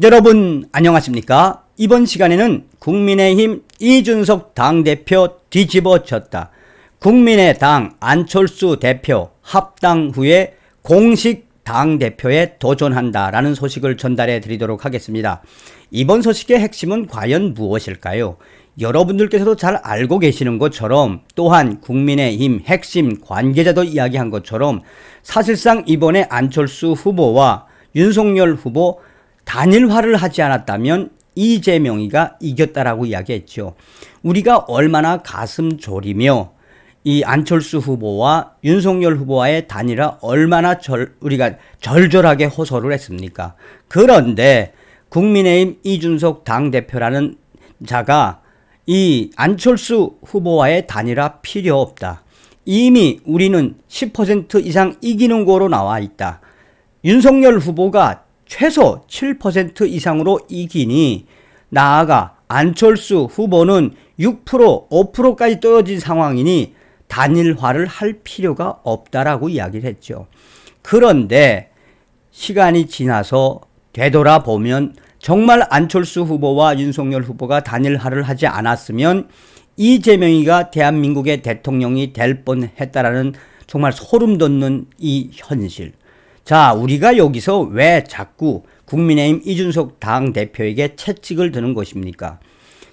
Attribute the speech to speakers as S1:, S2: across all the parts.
S1: 여러분 안녕하십니까? 이번 시간에는 국민의힘 이준석 당대표 뒤집어졌다. 국민의당 안철수 대표 합당 후에 공식 당대표에 도전한다라는 소식을 전달해 드리도록 하겠습니다. 이번 소식의 핵심은 과연 무엇일까요? 여러분들께서도 잘 알고 계시는 것처럼, 또한 국민의힘 핵심 관계자도 이야기한 것처럼, 사실상 이번에 안철수 후보와 윤석열 후보 단일화를 하지 않았다면 이재명이가 이겼다라고 이야기했죠. 우리가 얼마나 가슴 졸이며 이 안철수 후보와 윤석열 후보와의 단일화 얼마나 우리가 절절하게 호소를 했습니까? 그런데 국민의힘 이준석 당대표라는 자가 이 안철수 후보와의 단일화 필요 없다. 이미 우리는 10% 이상 이기는 거로 나와 있다. 윤석열 후보가 최소 7% 이상으로 이기니 나아가 안철수 후보는 6%, 5%까지 떨어진 상황이니 단일화를 할 필요가 없다라고 이야기를 했죠. 그런데 시간이 지나서 되돌아보면 정말 안철수 후보와 윤석열 후보가 단일화를 하지 않았으면 이재명이가 대한민국의 대통령이 될 뻔했다라는 정말 소름 돋는 이 현실. 자, 우리가 여기서 왜 자꾸 국민의힘 이준석 당대표에게 채찍을 드는 것입니까?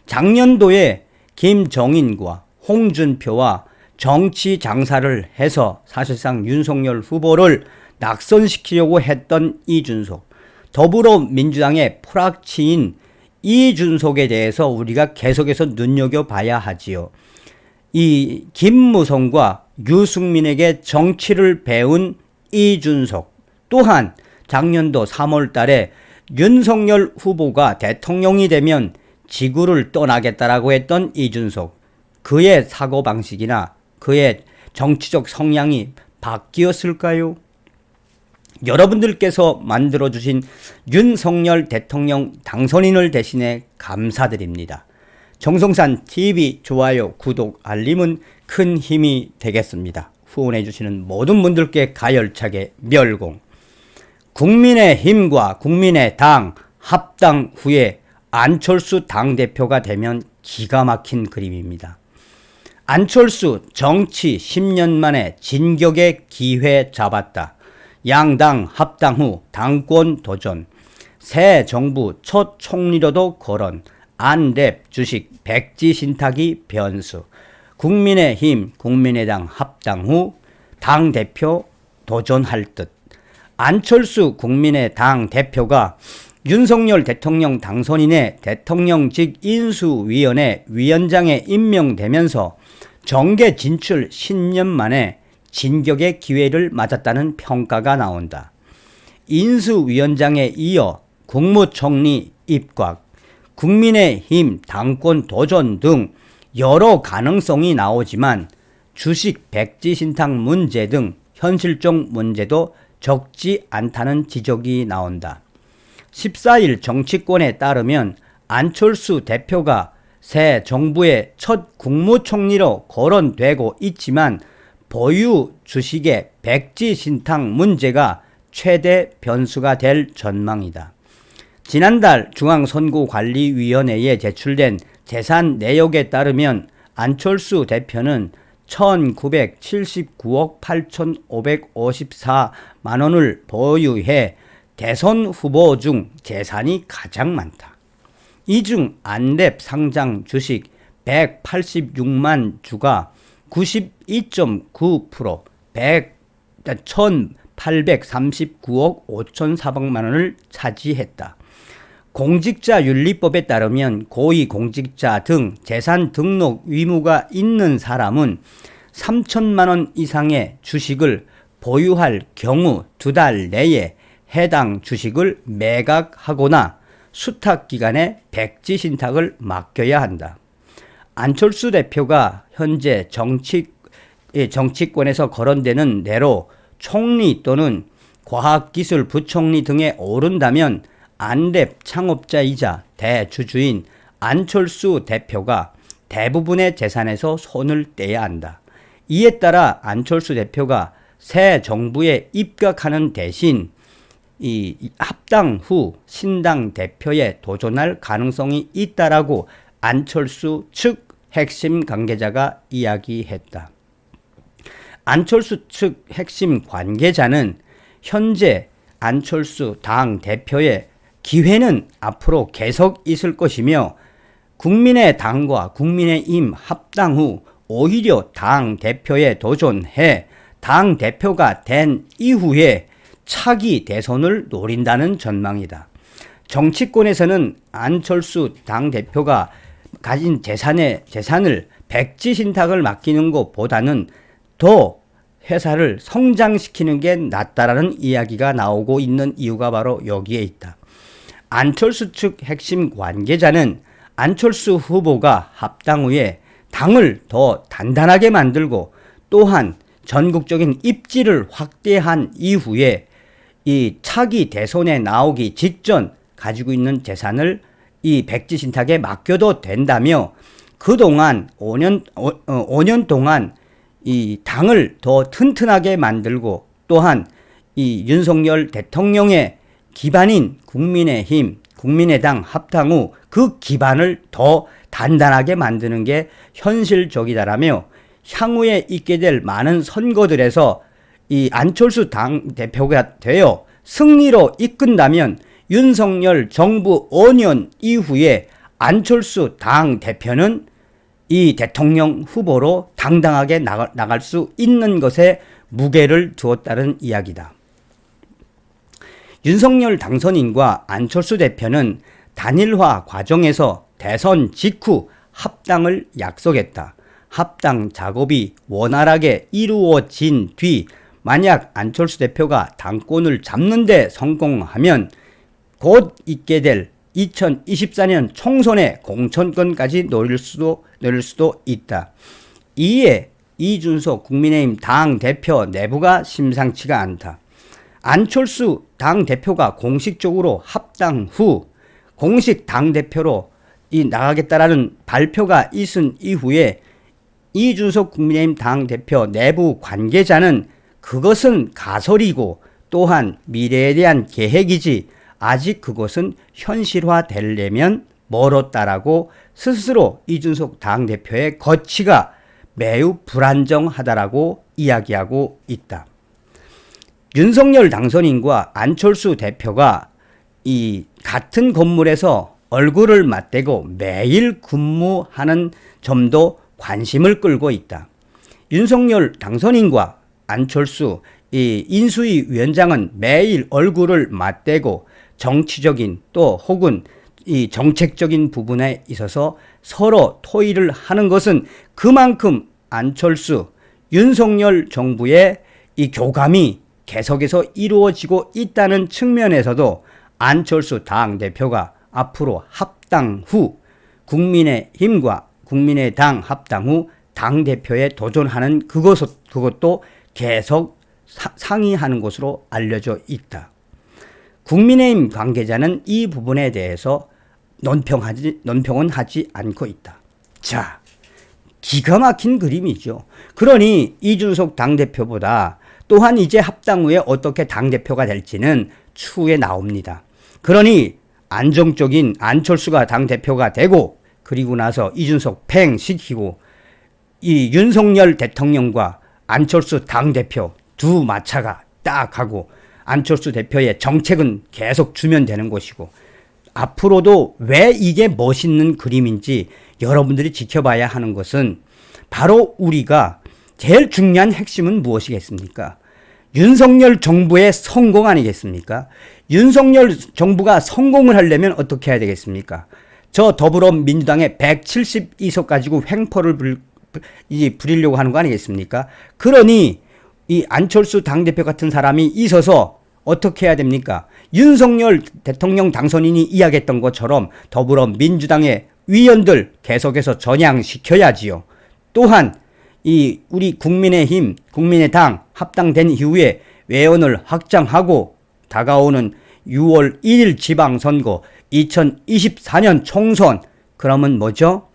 S1: 작년도에 김정인과 홍준표와 정치 장사를 해서 사실상 윤석열 후보를 낙선시키려고 했던 이준석, 더불어민주당의 포락치인 이준석에 대해서 우리가 계속해서 눈여겨봐야 하지요. 이 김무성과 유승민에게 정치를 배운 이준석, 또한 작년도 3월 달에 윤석열 후보가 대통령이 되면 지구를 떠나겠다라고 했던 이준석, 그의 사고방식이나 그의 정치적 성향이 바뀌었을까요? 여러분들께서 만들어주신 윤석열 대통령 당선인을 대신해 감사드립니다. 정성산 TV 좋아요, 구독, 알림은 큰 힘이 되겠습니다. 후원해주시는 모든 분들께 가열차게 멸공. 국민의힘과 국민의당 합당 후에 안철수 당대표가 되면 기가 막힌 그림입니다. 안철수 정치 10년 만에 진격의 기회 잡았다. 양당 합당 후 당권 도전, 새 정부 첫 총리로도 거론, 안랩 주식 백지 신탁이 변수, 국민의힘 국민의당 합당 후 당대표 도전할 듯. 안철수 국민의당 대표가 윤석열 대통령 당선인의 대통령직 인수위원회 위원장에 임명되면서 정계 진출 10년 만에 진격의 기회를 맞았다는 평가가 나온다. 인수위원장에 이어 국무총리 입각, 국민의힘 당권 도전 등 여러 가능성이 나오지만 주식 백지 신탁 문제 등 현실적 문제도 적지 않다는 지적이 나온다. 14일 정치권에 따르면 안철수 대표가 새 정부의 첫 국무총리로 거론되고 있지만 보유 주식의 백지 신탁 문제가 최대 변수가 될 전망이다. 지난달 중앙선거관리위원회에 제출된 재산 내역에 따르면 안철수 대표는 1979억 8,554만 원을 보유해 대선 후보 중 재산이 가장 많다. 이 중 안랩 상장 주식 186만 주가 92.9%, 1,839억 5,400만 원을 차지했다. 공직자윤리법에 따르면 고위공직자 등 재산 등록 의무가 있는 사람은 3천만 원 이상의 주식을 보유할 경우 2달 내에 해당 주식을 매각하거나 수탁기관에 백지 신탁을 맡겨야 한다. 안철수 대표가 현재 정치권에서 거론되는 대로 총리 또는 과학기술부총리 등에 오른다면 안랩 창업자이자 대주주인 안철수 대표가 대부분의 재산에서 손을 떼야 한다. 이에 따라 안철수 대표가 새 정부에 입각하는 대신 이 합당 후 신당 대표에 도전할 가능성이 있다라고 안철수 측 핵심 관계자가 이야기했다. 안철수 측 핵심 관계자는 현재 안철수 당 대표의 기회는 앞으로 계속 있을 것이며 국민의당과 국민의힘 합당 후 오히려 당 대표에 도전해 당 대표가 된 이후에 차기 대선을 노린다는 전망이다. 정치권에서는 안철수 당 대표가 가진 재산을 백지신탁을 맡기는 것보다는 더 회사를 성장시키는 게 낫다라는 이야기가 나오고 있는 이유가 바로 여기에 있다. 안철수 측 핵심 관계자는 안철수 후보가 합당 후에 당을 더 단단하게 만들고 또한 전국적인 입지를 확대한 이후에 이 차기 대선에 나오기 직전 가지고 있는 재산을 이 백지신탁에 맡겨도 된다며 그동안 5년 동안 이 당을 더 튼튼하게 만들고 또한 이 윤석열 대통령의 기반인 국민의힘, 국민의당 합당 후 그 기반을 더 단단하게 만드는 게 현실적이다라며 향후에 있게 될 많은 선거들에서 이 안철수 당 대표가 되어 승리로 이끈다면 윤석열 정부 5년 이후에 안철수 당 대표는 이 대통령 후보로 당당하게 나갈 수 있는 것에 무게를 두었다는 이야기다. 윤석열 당선인과 안철수 대표는 단일화 과정에서 대선 직후 합당을 약속했다. 합당 작업이 원활하게 이루어진 뒤 만약 안철수 대표가 당권을 잡는 데 성공하면 곧 있게 될 2024년 총선의 공천권까지 노릴 수도 있다. 이에 이준석 국민의힘 당 대표 내부가 심상치가 않다. 안철수 당 대표가 공식적으로 합당 후 공식 당 대표로 나가겠다라는 발표가 있은 이후에 이준석 국민의힘 당 대표 내부 관계자는 그것은 가설이고 또한 미래에 대한 계획이지 아직 그것은 현실화되려면 멀었다라고 스스로 이준석 당대표의 거취가 매우 불안정하다라고 이야기하고 있다. 윤석열 당선인과 안철수 대표가 이 같은 건물에서 얼굴을 맞대고 매일 근무하는 점도 관심을 끌고 있다. 윤석열 당선인과 안철수 이 인수위 위원장은 매일 얼굴을 맞대고 정치적인 또 혹은 이 정책적인 부분에 있어서 서로 토의를 하는 것은 그만큼 안철수, 윤석열 정부의 이 교감이 계속해서 이루어지고 있다는 측면에서도 안철수 당대표가 앞으로 합당 후 국민의힘과 국민의당 합당 후 당대표에 도전하는 그것도 계속 상의하는 것으로 알려져 있다. 국민의힘 관계자는 이 부분에 대해서 논평은 하지 않고 있다. 자, 기가 막힌 그림이죠. 그러니 이준석 당대표보다 또한 이제 합당 후에 어떻게 당대표가 될지는 추후에 나옵니다. 그러니 안정적인 안철수가 당대표가 되고 그리고 나서 이준석 팽시키고 이 윤석열 대통령과 안철수 당대표 두 마차가 딱 하고 안철수 대표의 정책은 계속 주면 되는 것이고 앞으로도 왜 이게 멋있는 그림인지 여러분들이 지켜봐야 하는 것은 바로 우리가 제일 중요한 핵심은 무엇이겠습니까? 윤석열 정부의 성공 아니겠습니까? 윤석열 정부가 성공을 하려면 어떻게 해야 되겠습니까? 저 더불어민주당의 172석 가지고 횡포를 부리려고 하는 거 아니겠습니까? 그러니 이 안철수 당대표 같은 사람이 있어서 어떻게 해야 됩니까? 윤석열 대통령 당선인이 이야기했던 것처럼 더불어민주당의 위원들 계속해서 전향시켜야지요. 또한 이 우리 국민의힘, 국민의당 합당된 이후에 외연을 확장하고 다가오는 6월 1일 지방선거, 2024년 총선, 그러면 뭐죠?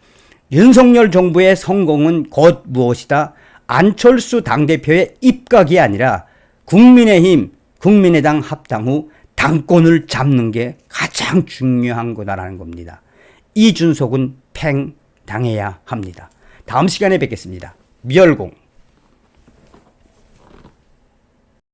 S1: 윤석열 정부의 성공은 곧 무엇이다? 안철수 당대표의 입각이 아니라 국민의힘, 국민의당 합당 후 당권을 잡는 게 가장 중요한 거다라는 겁니다. 이준석은 팽 당해야 합니다. 다음 시간에 뵙겠습니다. 미열공.